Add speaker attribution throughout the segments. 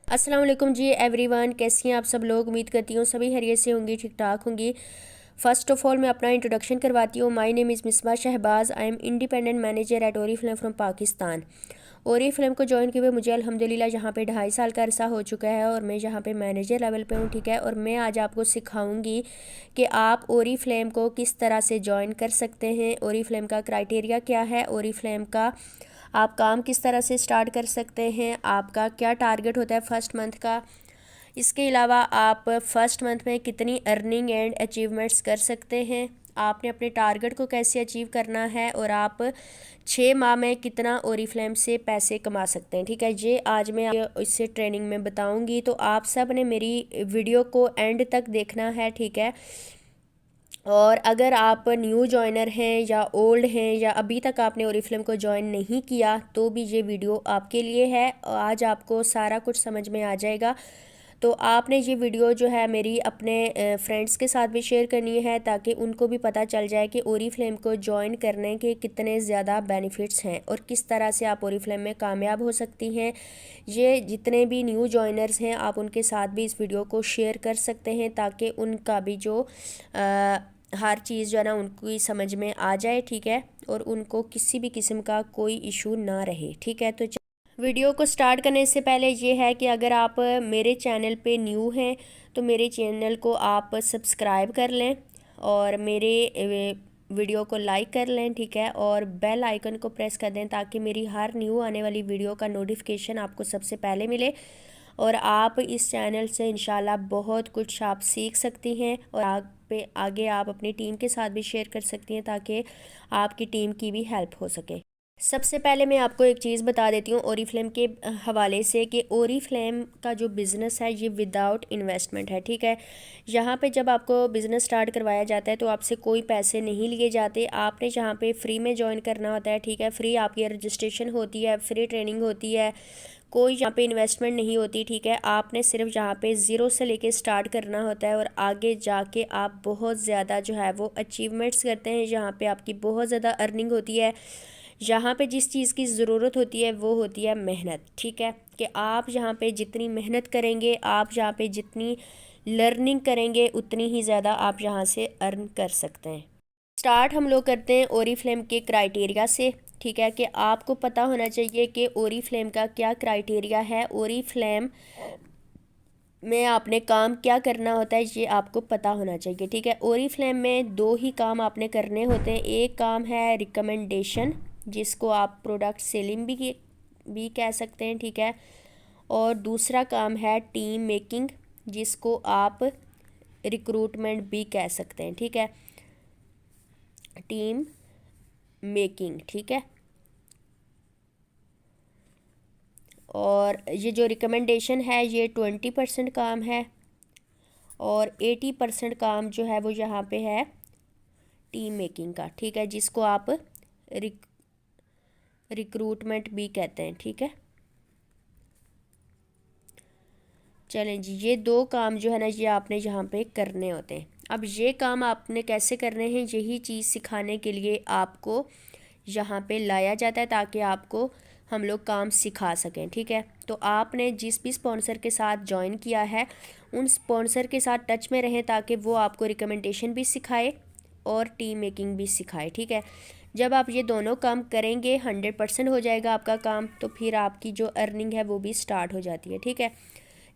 Speaker 1: अस्सलाम वालेकुम जी एवरीवन, कैसी हैं आप सब लोग। उम्मीद करती हूँ सभी खैरियत से होंगी, ठीक ठाक होंगी। फ़र्स्ट ऑफ़ ऑल मैं अपना इंट्रोडक्शन करवाती हूँ। My name is Misbah Shahbaz. I am independent manager at Ori film from Pakistan. Ori film को ज्वाइन किए हुए मुझे अल्हम्दुलिल्लाह यहाँ पे 2.5 साल का अरसा हो चुका है और मैं यहाँ पे मैनेजर लेवल पे हूँ, ठीक है। और मैं आज आपको सिखाऊंगी कि आप ओरी फ्लेम को किस तरह से ज्वाइन कर सकते हैं, ओरी फ्लेम का क्राइटेरिया क्या है, ओरी फ्लेम का आप काम किस तरह से स्टार्ट कर सकते हैं, आपका क्या टारगेट होता है फर्स्ट मंथ का। इसके अलावा आप फर्स्ट मंथ में कितनी अर्निंग एंड अचीवमेंट्स कर सकते हैं, आपने अपने टारगेट को कैसे अचीव करना है और आप 6 माह में कितना ओरीफ्लेम से पैसे कमा सकते हैं, ठीक है। ये आज मैं इससे ट्रेनिंग में बताऊंगी, तो आप सब ने मेरी वीडियो को एंड तक देखना है, ठीक है। और अगर आप न्यू जॉइनर हैं या ओल्ड हैं या अभी तक आपने ओरीफ्लेम को ज्वाइन नहीं किया तो भी ये वीडियो आपके लिए है। आज आपको सारा कुछ समझ में आ जाएगा। तो आपने ये वीडियो जो है मेरी अपने फ्रेंड्स के साथ भी शेयर करनी है ताकि उनको भी पता चल जाए कि ओरीफ्लेम को ज्वाइन करने के कितने ज़्यादा बेनिफिट्स हैं और किस तरह से आप ओरीफ्लेम में कामयाब हो सकती हैं। ये जितने भी न्यू जॉइनर्स हैं आप उनके साथ भी इस वीडियो को शेयर कर सकते हैं ताकि उनका भी जो हर चीज़ जो है ना उनकी समझ में आ जाए, ठीक है। और उनको किसी भी किस्म का कोई इशू ना रहे, ठीक है। तो वीडियो को स्टार्ट करने से पहले ये है कि अगर आप मेरे चैनल पे न्यू हैं तो मेरे चैनल को आप सब्सक्राइब कर लें और मेरे वीडियो को लाइक कर लें, ठीक है। और बेल आइकन को प्रेस कर दें ताकि मेरी हर न्यू आने वाली वीडियो का नोटिफिकेशन आपको सबसे पहले मिले और आप इस चैनल से इंशाल्लाह बहुत कुछ आप सीख सकती हैं और आगे आप अपनी टीम के साथ भी शेयर कर सकती हैं ताकि आपकी टीम की भी हेल्प हो सके। सबसे पहले मैं आपको एक चीज़ बता देती हूँ ओरीफ्लेम के हवाले से कि ओरीफ्लेम का जो बिज़नेस है ये विदाउट इन्वेस्टमेंट है, ठीक है। यहाँ पे जब आपको बिज़नेस स्टार्ट करवाया जाता है तो आपसे कोई पैसे नहीं लिए जाते, आपने यहाँ पे फ्री में ज्वाइन करना होता है, ठीक है। फ्री आपकी रजिस्ट्रेशन होती है, फ्री ट्रेनिंग होती है, कोई यहाँ पे इन्वेस्टमेंट नहीं होती, ठीक है। आपने सिर्फ यहाँ पे ज़ीरो से लेके स्टार्ट करना होता है और आगे जाके आप बहुत ज़्यादा जो है वो अचीवमेंट्स करते हैं, यहाँ पे आपकी बहुत ज़्यादा अर्निंग होती है। यहाँ पे जिस चीज़ की ज़रूरत होती है वो होती है मेहनत, ठीक है। कि आप यहाँ पे जितनी मेहनत करेंगे, आप यहाँ पे जितनी लर्निंग करेंगे उतनी ही ज़्यादा आप यहाँ से अर्न कर सकते हैं। स्टार्ट हम लोग करते हैं ओरीफ्लेम के क्राइटेरिया से, ठीक है। कि आपको पता होना चाहिए कि ओरीफ्लेम का क्या क्राइटेरिया है, ओरीफ्लेम में आपने काम क्या करना होता है ये आपको पता होना चाहिए, ठीक है। ओरीफ्लेम में 2 ही काम आपने करने होते हैं। एक काम है रिकमेंडेशन जिसको आप प्रोडक्ट सेलिंग भी कह सकते हैं, ठीक है। और दूसरा काम है टीम मेकिंग जिसको आप रिक्रूटमेंट भी कह सकते हैं, ठीक है। टीम मेकिंग, ठीक है। और ये जो रिकमेंडेशन है ये 20% काम है और 80% काम जो है वो यहाँ पे है टीम मेकिंग का, ठीक है, जिसको आप रिक्रूटमेंट भी कहते हैं, ठीक है। चलें जी, ये 2 काम जो है ना ये आपने यहाँ पे करने होते हैं। अब ये काम आपने कैसे करने हैं यही चीज़ सिखाने के लिए आपको यहाँ पे लाया जाता है ताकि आपको हम लोग काम सिखा सकें, ठीक है। तो आपने जिस भी स्पॉन्सर के साथ ज्वाइन किया है उन स्पॉन्सर के साथ टच में रहें ताकि वो आपको रिकमेंडेशन भी सिखाए और टीम मेकिंग भी सिखाए, ठीक है। जब आप ये दोनों काम करेंगे 100% हो जाएगा आपका काम, तो फिर आपकी जो अर्निंग है वो भी स्टार्ट हो जाती है, ठीक है।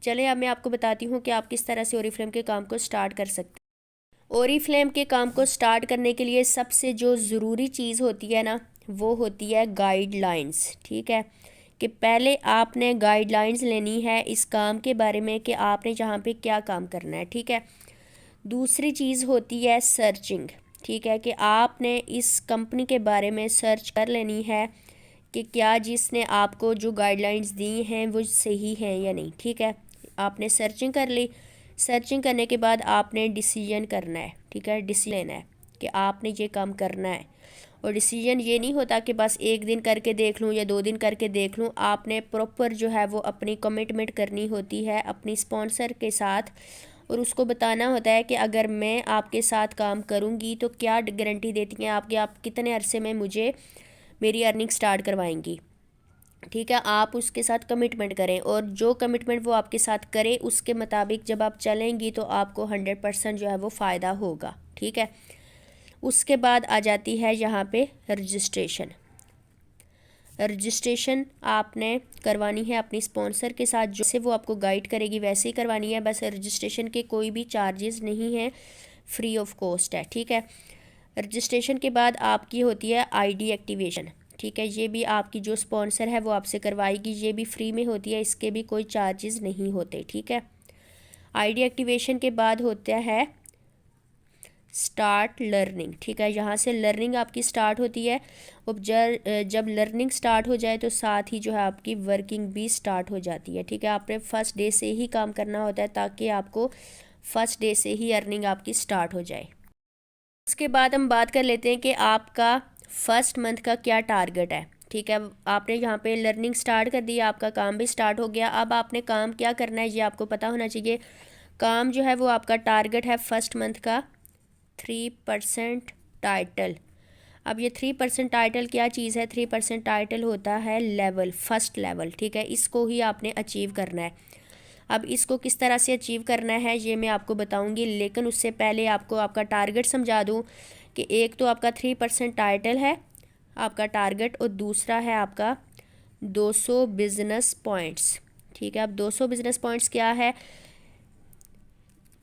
Speaker 1: चलिए अब मैं आपको बताती हूँ कि आप किस तरह से ओरीफ्लेम के काम को स्टार्ट कर सकते हैं। ओरीफ्लेम के काम को स्टार्ट करने के लिए सबसे जो ज़रूरी चीज़ होती है ना वो होती है गाइडलाइंस, ठीक है। कि पहले आपने गाइडलाइंस लेनी है इस काम के बारे में कि आपने जहाँ पे क्या काम करना है, ठीक है। दूसरी चीज़ होती है सर्चिंग, ठीक है। कि आपने इस कंपनी के बारे में सर्च कर लेनी है कि क्या जिसने आपको जो गाइडलाइंस दी हैं वो सही हैं या नहीं, ठीक है। आपने सर्चिंग कर ली, सर्चिंग करने के बाद आपने डिसीजन करना है, ठीक है। डिसीजन लेना है कि आपने ये काम करना है और डिसीजन ये नहीं होता कि बस एक दिन करके देख लूँ या 2 दिन करके देख लूँ। आपने प्रॉपर जो है वो अपनी कमिटमेंट करनी होती है अपनी स्पॉन्सर के साथ और उसको बताना होता है कि अगर मैं आपके साथ काम करूँगी तो क्या गारंटी देती हैं आप कि आप कितने अरसे में मुझे मेरी अर्निंग स्टार्ट करवाएंगी। ठीक है, आप उसके साथ कमिटमेंट करें और जो कमिटमेंट वो आपके साथ करे उसके मुताबिक जब आप चलेंगी तो आपको 100% जो है वो फ़ायदा होगा। ठीक है, उसके बाद आ जाती है यहाँ पे रजिस्ट्रेशन। रजिस्ट्रेशन आपने करवानी है अपनी स्पॉन्सर के साथ, जैसे वो आपको गाइड करेगी वैसे ही करवानी है। बस रजिस्ट्रेशन के कोई भी चार्जेस नहीं है, फ्री ऑफ कॉस्ट है। ठीक है, रजिस्ट्रेशन के बाद आपकी होती है आईडी एक्टिवेशन। ठीक है, ये भी आपकी जो स्पॉन्सर है वो आपसे करवाएगी, ये भी फ्री में होती है, इसके भी कोई चार्जेस नहीं होते। ठीक है, आईडी एक्टिवेशन के बाद होता है स्टार्ट लर्निंग। ठीक है, यहाँ से लर्निंग आपकी स्टार्ट होती है। अब जब लर्निंग स्टार्ट हो जाए तो साथ ही जो है आपकी वर्किंग भी स्टार्ट हो जाती है। ठीक है, आपने फर्स्ट डे से ही काम करना होता है ताकि आपको फर्स्ट डे से ही अर्निंग आपकी स्टार्ट हो जाए। उसके बाद हम बात कर लेते हैं कि आपका फर्स्ट मंथ का क्या टारगेट है। ठीक है, आपने यहाँ पे लर्निंग स्टार्ट कर दी, आपका काम भी स्टार्ट हो गया। अब आपने काम क्या करना है ये आपको पता होना चाहिए। काम जो है वो आपका टारगेट है फर्स्ट मंथ का 3% टाइटल। अब ये 3% टाइटल क्या चीज़ है? 3% टाइटल होता है लेवल, फर्स्ट लेवल। ठीक है, इसको ही आपने अचीव करना है। अब इसको किस तरह से अचीव करना है ये मैं आपको बताऊंगी, लेकिन उससे पहले आपको आपका टारगेट समझा दूं कि एक तो आपका 3% टाइटल है आपका टारगेट, और दूसरा है आपका 200 बिजनेस पॉइंट्स। ठीक है, अब 200 बिजनेस पॉइंट्स क्या है?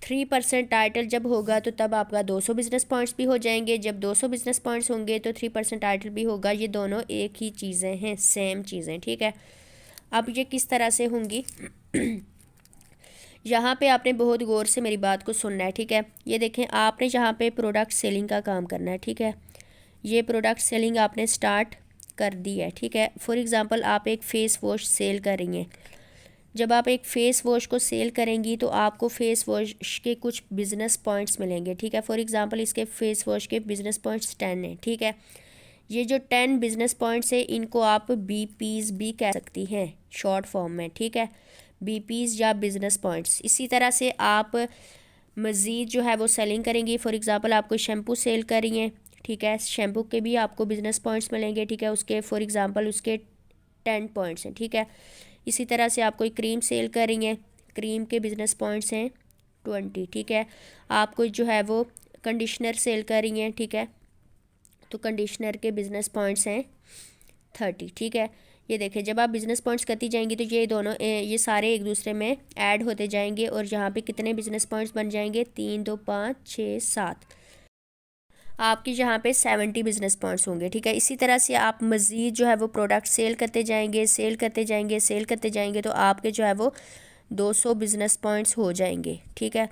Speaker 1: 3% टाइटल जब होगा तो तब आपका 200 बिजनेस पॉइंट्स भी हो जाएंगे, जब 200 बिजनेस पॉइंट्स होंगे तो 3% टाइटल भी होगा। ये दोनों एक ही चीज़ें हैं, सेम चीज़ें। ठीक है, अब ये किस तरह से होंगी यहाँ पे आपने बहुत गौर से मेरी बात को सुनना है। ठीक है, ये देखें, आपने यहाँ पे प्रोडक्ट सेलिंग का काम करना है। ठीक है, ये प्रोडक्ट सेलिंग आपने स्टार्ट कर दी है। ठीक है, फॉर एग्ज़ाम्पल आप एक फ़ेस वॉश सेल करेंगे। जब आप एक फ़ेस वॉश को सेल करेंगी तो आपको फ़ेस वॉश के कुछ बिज़नेस पॉइंट्स मिलेंगे। ठीक है, फॉर एग्ज़ाम्पल इसके फ़ेस वॉश के बिज़नेस पॉइंट्स 10 हैं। ठीक है, ये जो 10 बिज़नेस पॉइंट्स है इनको आप BPs भी कह सकती हैं शॉर्ट फॉर्म में। ठीक है, BPs या बिज़नेस पॉइंट्स। इसी तरह से आप मज़ीद जो है वो सेलिंग करेंगी। फॉर एग्ज़ाम्पल आप कोई शैम्पू सेल कर रही हैं। ठीक है, शैम्पू के भी आपको बिज़नेस पॉइंट्स मिलेंगे। ठीक है, उसके फॉर एग्ज़ाम्पल उसके 10 पॉइंट्स हैं। ठीक है, इसी तरह से आप कोई क्रीम सेल कर रही हैं, क्रीम के बिज़नेस पॉइंट्स हैं 20। ठीक है, आप कोई जो है वो कंडीशनर सेल कर रही हैं। ठीक है, तो कंडीशनर के बिज़नेस पॉइंट्स हैं 30। ठीक है, ये देखें, जब आप बिज़नेस पॉइंट्स करती जाएंगी तो ये दोनों ये सारे एक दूसरे में ऐड होते जाएंगे और यहाँ पे कितने बिज़नेस पॉइंट्स बन जाएंगे? 3 2 5 6 7, आपकी यहाँ पे 70 बिज़नेस पॉइंट्स होंगे। ठीक है, इसी तरह से आप मज़ीद जो है वो प्रोडक्ट सेल करते जाएंगे, सेल करते जाएंगे, सेल करते जाएंगे, तो आपके जो है वो 200 बिज़नेस पॉइंट्स हो जाएंगे। ठीक है,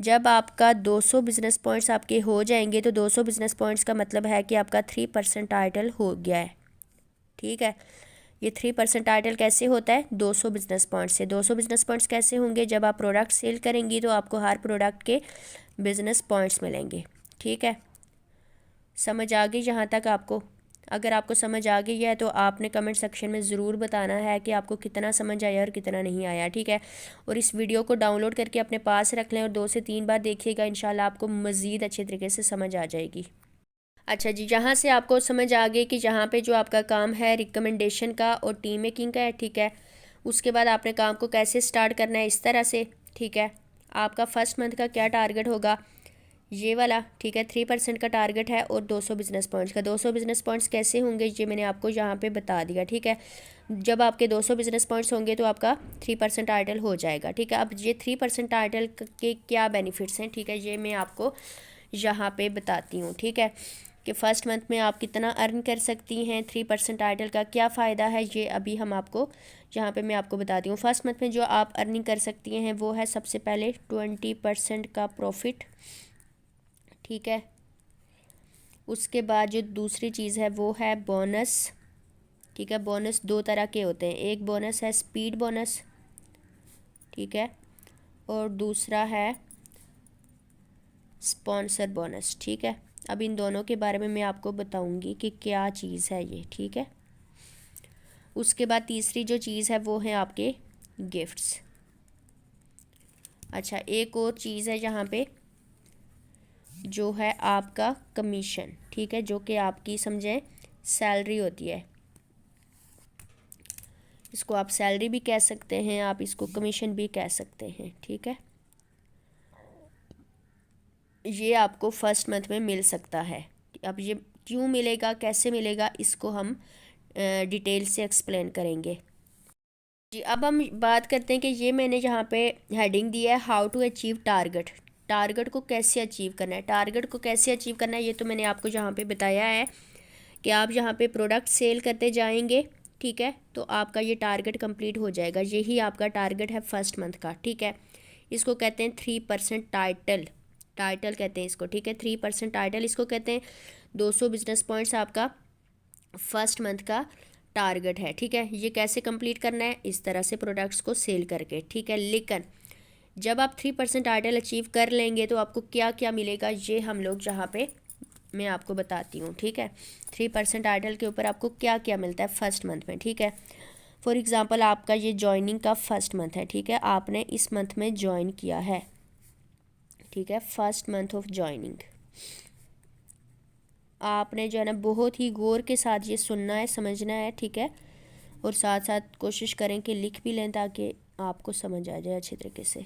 Speaker 1: जब आपका 200 बिज़नेस पॉइंट्स आपके हो जाएंगे तो 200 बिज़नेस पॉइंट्स का मतलब है कि आपका 3% टाइटल हो गया है। ठीक है, ये 3% टाइटल कैसे होता है? 200 बिज़नेस पॉइंट्स से। 200 बिज़नेस पॉइंट्स कैसे होंगे? जब आप प्रोडक्ट सेल करेंगी तो आपको हर प्रोडक्ट के बिज़नेस पॉइंट्स मिलेंगे। ठीक है, समझ आ गई यहाँ तक आपको? अगर आपको समझ आ गई है तो आपने कमेंट सेक्शन में ज़रूर बताना है कि आपको कितना समझ आया और कितना नहीं आया। ठीक है, और इस वीडियो को डाउनलोड करके अपने पास रख लें और 2 से 3 बार देखिएगा, इंशाल्लाह आपको मज़ीद अच्छे तरीके से समझ आ जाएगी। अच्छा जी, जहाँ से आपको समझ आ गई कि जहाँ पे जो आपका काम है रिकमेंडेशन का और टीम मेकिंग का है। ठीक है, उसके बाद आपने काम को कैसे स्टार्ट करना है इस तरह से। ठीक है, आपका फर्स्ट मंथ का क्या टारगेट होगा? ये वाला। ठीक है, 3% का टारगेट है और 200 बिज़नेस पॉइंट्स का। 200 बिज़नेस पॉइंट्स कैसे होंगे ये मैंने आपको यहाँ पे बता दिया। ठीक है, जब आपके 200 बिज़नेस पॉइंट्स होंगे तो आपका 3% टाइटल हो जाएगा। ठीक है, अब ये 3% टाइटल के क्या बेनिफिट्स हैं? ठीक है, ये मैं आपको यहाँ पे बताती हूँ। ठीक है, कि फ़र्स्ट मंथ में आप कितना अर्न कर सकती हैं, 3% टाइटल का क्या फ़ायदा है, ये अभी हम आपको यहाँ पे मैं आपको बताती हूँ। फर्स्ट मंथ में जो आप अर्निंग कर सकती हैं वो है सबसे पहले 20% का प्रॉफिट। ठीक है, उसके बाद जो दूसरी चीज़ है वो है बोनस। ठीक है, बोनस 2 तरह के होते हैं, एक बोनस है स्पीड बोनस। ठीक है, और दूसरा है स्पॉन्सर बोनस। ठीक है, अब इन दोनों के बारे में मैं आपको बताऊंगी कि क्या चीज़ है ये। ठीक है, उसके बाद तीसरी जो चीज़ है वो है आपके गिफ्ट्स। अच्छा, एक और चीज़ है यहाँ पे जो है आपका कमीशन। ठीक है, जो कि आपकी समझें सैलरी होती है। इसको आप सैलरी भी कह सकते हैं, आप इसको कमीशन भी कह सकते हैं, ठीक है। ये आपको फर्स्ट मंथ में मिल सकता है। अब ये क्यों मिलेगा, कैसे मिलेगा, इसको हम डिटेल से एक्सप्लेन करेंगे जी। अब हम बात करते हैं कि ये मैंने यहाँ पे हेडिंग दिया है how to achieve target. Target को कैसे अचीव करना है, टारगेट को कैसे अचीव करना है, ये तो मैंने आपको यहाँ पे बताया है कि आप यहाँ पे प्रोडक्ट सेल करते जाएंगे, ठीक है, तो आपका ये टारगेट कंप्लीट हो जाएगा। यही आपका टारगेट है फर्स्ट मंथ का, ठीक है। इसको कहते हैं 3% टाइटल, टाइटल कहते हैं इसको, ठीक है। 3% टाइटल इसको कहते हैं। 200 बिजनेस पॉइंट्स आपका फर्स्ट मंथ का टारगेट है, ठीक है। ये कैसे कंप्लीट करना है, इस तरह से प्रोडक्ट्स को सेल करके, ठीक है। लेकिन जब आप 3% टाइटल अचीव कर लेंगे तो आपको क्या क्या मिलेगा, ये हम लोग जहाँ पे मैं आपको बताती हूँ, ठीक है। 3% टाइटल के ऊपर आपको क्या क्या मिलता है फर्स्ट मंथ में, ठीक है। फॉर एग्ज़ाम्पल आपका ये जॉइनिंग का फर्स्ट मंथ है, ठीक है, आपने इस मंथ में ज्वाइन किया है, ठीक है, फर्स्ट मंथ ऑफ ज्वाइनिंग। आपने जो है ना बहुत ही गौर के साथ ये सुनना है, समझना है, ठीक है, और साथ साथ कोशिश करें कि लिख भी लें ताकि आपको समझ आ जाए अच्छे तरीके से।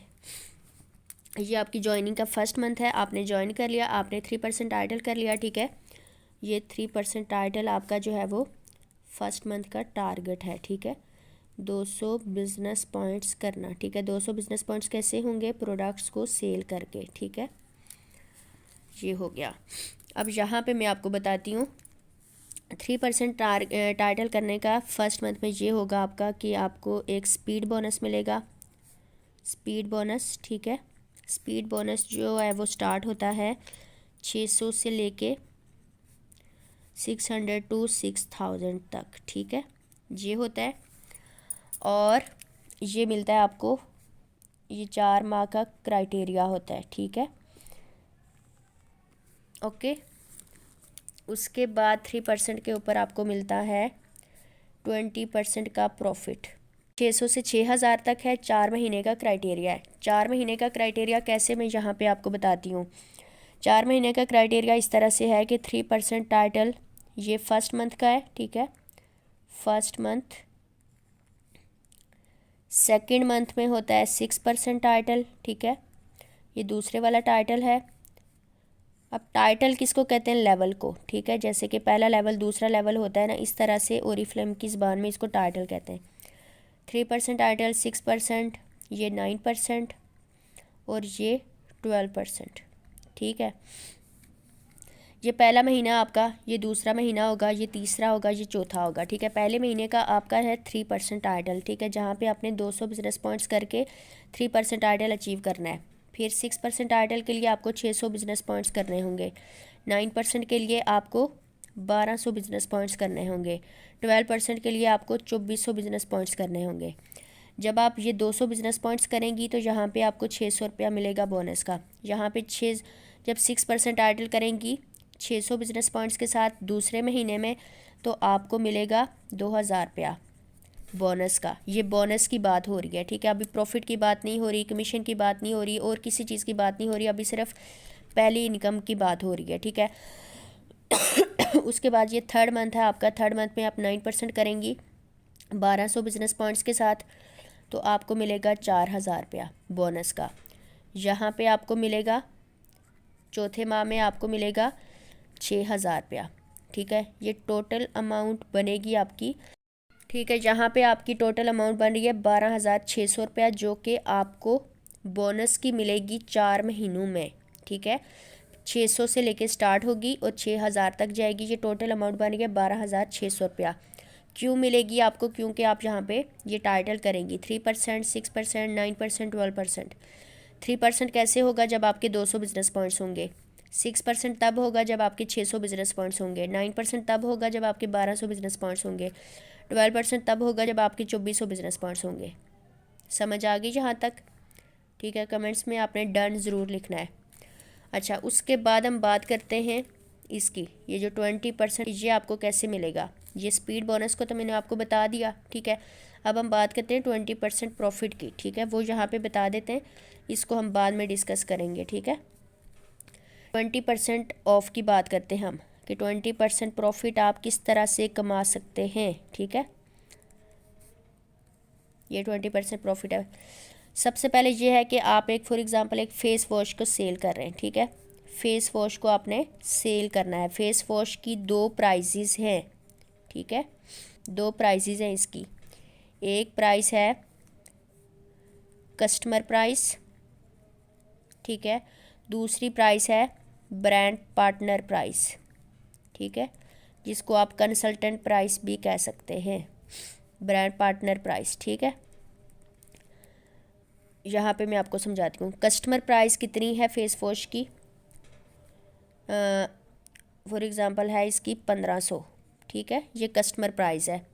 Speaker 1: ये आपकी ज्वाइनिंग का फर्स्ट मंथ है, आपने ज्वाइन कर लिया, आपने 3% टाइटल कर लिया, ठीक है। ये 3% टाइटल आपका जो है वो फर्स्ट मंथ का टारगेट है, ठीक है। 200 बिजनेस पॉइंट्स करना, ठीक है। 200 बिजनेस पॉइंट्स कैसे होंगे, प्रोडक्ट्स को सेल करके, ठीक है। ये हो गया। अब यहाँ पे मैं आपको बताती हूँ 3% टाइटल करने का फर्स्ट मंथ में ये होगा आपका कि आपको एक स्पीड बोनस मिलेगा, स्पीड बोनस, ठीक है। स्पीड बोनस जो है वो स्टार्ट होता है 600 से लेके 600 टू 6000 तक, ठीक है, ये होता है। और ये मिलता है आपको, ये 4 माह का क्राइटेरिया होता है, ठीक है, ओके। उसके बाद 3% के ऊपर आपको मिलता है 20% का प्रॉफिट। 600 से 6000 तक है, 4 महीने का क्राइटेरिया है। 4 महीने का क्राइटेरिया कैसे, मैं यहाँ पे आपको बताती हूँ। 4 महीने का क्राइटेरिया इस तरह से है कि 3% टाइटल ये फर्स्ट मंथ का है, ठीक है, फर्स्ट मंथ। सेकेंड मंथ में होता है 6% टाइटल, ठीक है, ये दूसरे वाला टाइटल है। अब टाइटल किसको कहते हैं, लेवल को, ठीक है, जैसे कि पहला लेवल दूसरा लेवल होता है ना, इस तरह से ओरिफ्लेम की ज़बान में इसको टाइटल कहते हैं। 3% टाइटल, 6%, ये 9% और ये 12%, ठीक है। ये पहला महीना आपका, ये दूसरा महीना होगा, ये तीसरा होगा, ये चौथा होगा, ठीक है। पहले महीने का आपका है 3% टाइटल, ठीक है, जहाँ पे आपने 200 बिजनेस पॉइंट्स करके 3% टाइटल अचीव करना है। फिर 6% टाइटल के लिए आपको 600 बिजनेस पॉइंट्स करने होंगे। 9% के लिए आपको 1200 बिजनेस पॉइंट्स करने होंगे। 12% के लिए आपको 2400 बिजनेस पॉइंट्स करने होंगे। जब आप ये 200 बिजनेस पॉइंट्स करेंगी तो यहाँ पे आपको 600 रुपया मिलेगा बोनस का। यहाँ पे जब 6% टाइटल करेंगी 600 बिजनेस पॉइंट्स के साथ दूसरे महीने में, तो आपको मिलेगा 2000 रुपया बोनस का। ये बोनस की बात हो रही है, ठीक है, अभी प्रॉफिट की बात नहीं हो रही, कमीशन की बात नहीं हो रही, और किसी चीज़ की बात नहीं हो रही, अभी सिर्फ पहली इनकम की बात हो रही है, ठीक है। उसके बाद ये थर्ड मंथ है आपका। थर्ड मंथ में आप 9% करेंगी 1200 बिजनेस पॉइंट्स के साथ, तो आपको मिलेगा 4000 रुपया बोनस का। यहाँ पे आपको मिलेगा चौथे माह में आपको मिलेगा 6000 रुपया, ठीक है। ये टोटल अमाउंट बनेगी आपकी, ठीक है, यहाँ पे आपकी टोटल अमाउंट बन रही है 12600 रुपया, जो कि आपको बोनस की मिलेगी 4 महीनों में, ठीक है। 600 से लेके स्टार्ट होगी और 6000 तक जाएगी। ये टोटल अमाउंट बन गया 12600 रुपया। क्यों मिलेगी आपको, क्योंकि आप यहाँ पे ये टाइटल करेंगी 3%, 6%, 9%, 12%। 3% कैसे होगा, जब आपके 200 बिजनेस पॉइंट्स होंगे। 6% तब होगा जब आपके 600 बिजनेस पॉइंट्स होंगे। 9% तब होगा जब आपके 1200 बिजनेस पॉइंट्स होंगे। 12% तब होगा जब आपके 2400 बिजनेस पॉइंट्स होंगे। समझ आ गई यहाँ तक, ठीक है। कमेंट्स में आपने डन ज़रूर लिखना है। अच्छा, उसके बाद हम बात करते हैं इसकी, ये जो 20% ये आपको कैसे मिलेगा। ये स्पीड बोनस को तो मैंने आपको बता दिया, ठीक है। अब हम बात करते हैं 20% प्रॉफिट की, ठीक है, वो यहाँ पे बता देते हैं, इसको हम बाद में डिस्कस करेंगे, ठीक है। 20% ऑफ की बात करते हैं हम कि 20% प्रॉफिट आप किस तरह से कमा सकते हैं, ठीक है। ये 20% प्रॉफिट है। सबसे पहले ये है कि आप एक फॉर एग्ज़ाम्पल एक फ़ेस वॉश को सेल कर रहे हैं, ठीक है। फ़ेस वॉश को आपने सेल करना है। फ़ेस वॉश की दो प्राइजेज़ हैं, ठीक है, दो प्राइजेज़ हैं इसकी। एक प्राइस है कस्टमर प्राइस, ठीक है, दूसरी प्राइस है ब्रांड पार्टनर प्राइस, ठीक है, जिसको आप कंसल्टेंट प्राइस भी कह सकते हैं, ब्रांड पार्टनर प्राइस, ठीक है। यहाँ पे मैं आपको समझाती हूँ। कस्टमर प्राइस कितनी है फेस वॉश की, फॉर एग्ज़ाम्पल है इसकी 1500, ठीक है, ये कस्टमर प्राइस है।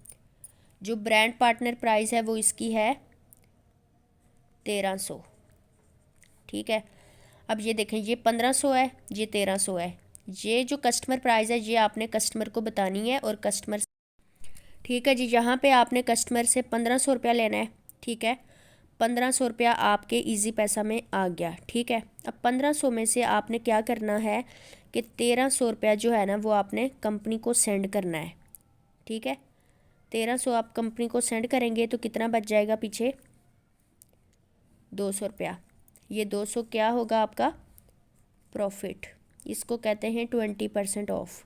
Speaker 1: जो ब्रांड पार्टनर प्राइस है वो इसकी है 1300, ठीक है। अब ये देखें, ये 1500 है, ये 1300 है। ये जो कस्टमर प्राइस है ये आपने कस्टमर को बतानी है और कस्टमर, ठीक है जी, यहाँ पे आपने कस्टमर से 1500 रुपया लेना है, ठीक है। 1500 रुपया आपके इजी पैसा में आ गया, ठीक है। अब 1500 में से आपने क्या करना है कि 1300 रुपया जो है ना वो आपने कंपनी को सेंड करना है, ठीक है। 1300 आप कंपनी को सेंड करेंगे तो कितना बच जाएगा पीछे, 200 रुपया। ये 200 क्या होगा आपका प्रॉफिट, इसको कहते हैं 20% ऑफ।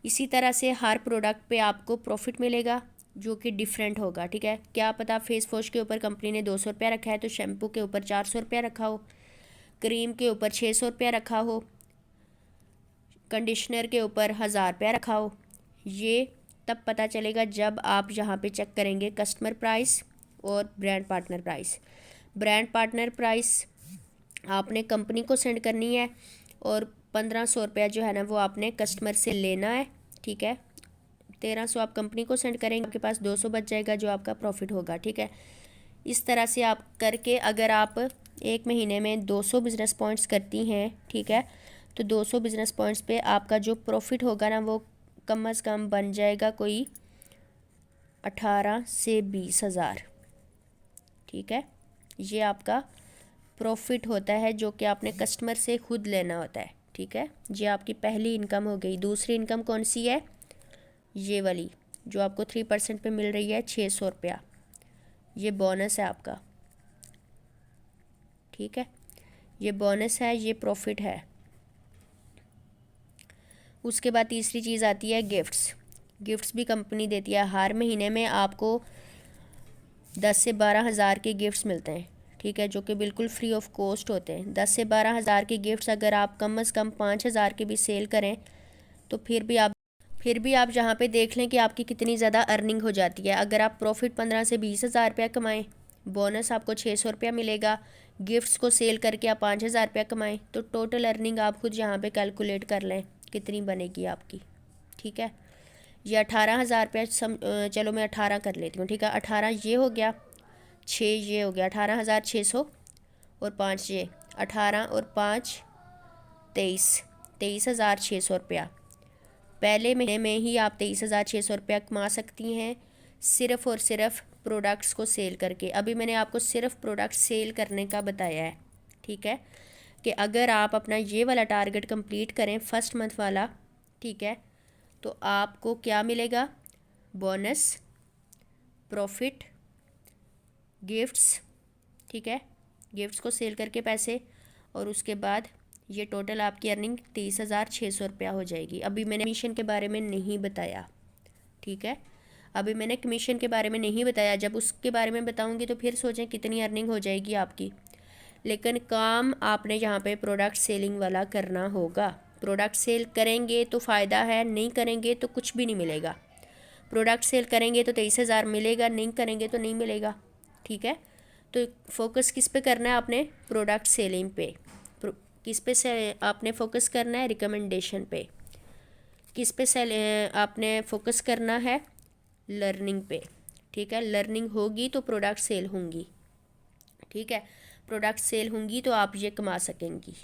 Speaker 1: इसी तरह से हर प्रोडक्ट पे आपको प्रॉफिट मिलेगा जो कि डिफरेंट होगा, ठीक है। क्या पता फेस वॉश के ऊपर कंपनी ने 200 रुपया रखा है तो शैम्पू के ऊपर 400 रुपया रखा हो, क्रीम के ऊपर 600 रुपया रखा हो, कंडीशनर के ऊपर 1000 रुपया रखा हो। ये तब पता चलेगा जब आप यहाँ पे चेक करेंगे कस्टमर प्राइस और brand partner price. Brand partner price आपने कंपनी को सेंड करनी है और 1500 रुपया जो है ना वो आपने कस्टमर से लेना है, ठीक है। 1300 आप कंपनी को सेंड करेंगे, आपके पास 200 बच जाएगा जो आपका प्रॉफिट होगा, ठीक है। इस तरह से आप करके अगर आप एक महीने में 200 बिज़नेस पॉइंट्स करती हैं, ठीक है, तो 200 बिज़नेस पॉइंट्स पे आपका जो प्रॉफिट होगा ना वो कम अज़ कम बन जाएगा कोई 18 से 20 हज़ार, ठीक है। ये आपका प्रॉफिट होता है जो कि आपने कस्टमर से खुद लेना होता है, ठीक है। ये आपकी पहली इनकम हो गई। दूसरी इनकम कौन सी है, ये वाली जो आपको 3% पे मिल रही है 600 रुपया, ये बोनस है आपका, ठीक है, ये बोनस है, ये प्रॉफिट है। उसके बाद तीसरी चीज़ आती है गिफ्ट्स। गिफ्ट्स भी कंपनी देती है, हर महीने में आपको 10 से 12 हज़ार के गिफ्ट्स मिलते हैं, ठीक है, जो कि बिल्कुल फ्री ऑफ कॉस्ट होते हैं। 10 से 12 हज़ार के गिफ्ट्स अगर आप कम अज़ कम 5000 के भी सेल करें तो फिर भी आप जहाँ पे देख लें कि आपकी कितनी ज़्यादा अर्निंग हो जाती है। अगर आप प्रॉफिट 15 से 20 हज़ार रुपया कमाएँ, बोनस आपको 600 रुपया मिलेगा, गिफ्ट्स को सेल करके आप 5000 रुपया कमाएँ, तो टोटल अर्निंग आप खुद यहाँ पे कैलकुलेट कर लें कितनी बनेगी आपकी, ठीक है। ये 18,000 रुपया चलो मैं 18 कर लेती हूँ, ठीक है। 18 ये हो गया, 6 ये हो गया, 18,600 और 5 ये, 18 और 5 23,600 रुपया। पहले महीने में ही आप 23,600 रुपया कमा सकती हैं सिर्फ़ और सिर्फ प्रोडक्ट्स को सेल करके। अभी मैंने आपको सिर्फ प्रोडक्ट सेल करने का बताया है, ठीक है, कि अगर आप अपना ये वाला टारगेट कंप्लीट करें फर्स्ट मंथ वाला, ठीक है, तो आपको क्या मिलेगा, बोनस, प्रॉफिट, गिफ्ट्स, ठीक है, गिफ्ट्स को सेल करके पैसे, और उसके बाद ये टोटल आपकी अर्निंग 23,600 रुपया हो जाएगी। अभी मैंने कमीशन के बारे में नहीं बताया, ठीक है, अभी मैंने कमीशन के बारे में नहीं बताया। जब उसके बारे में बताऊंगी तो फिर सोचें कितनी अर्निंग हो जाएगी आपकी। लेकिन काम आपने यहाँ पे प्रोडक्ट सेलिंग वाला करना होगा। प्रोडक्ट सेल करेंगे तो फ़ायदा है, नहीं करेंगे तो कुछ भी नहीं मिलेगा। प्रोडक्ट सेल करेंगे तो 23,000 मिलेगा, नहीं करेंगे तो नहीं मिलेगा, ठीक है। तो फोकस किस पे करना है आपने, प्रोडक्ट सेलिंग पे। किस पे से आपने फोकस करना है, रिकमेंडेशन पे। किस पे सेल आपने फोकस करना है, लर्निंग पे, ठीक है। लर्निंग होगी तो प्रोडक्ट सेल होंगी, ठीक है, प्रोडक्ट सेल होंगी तो आप ये कमा सकेंगी।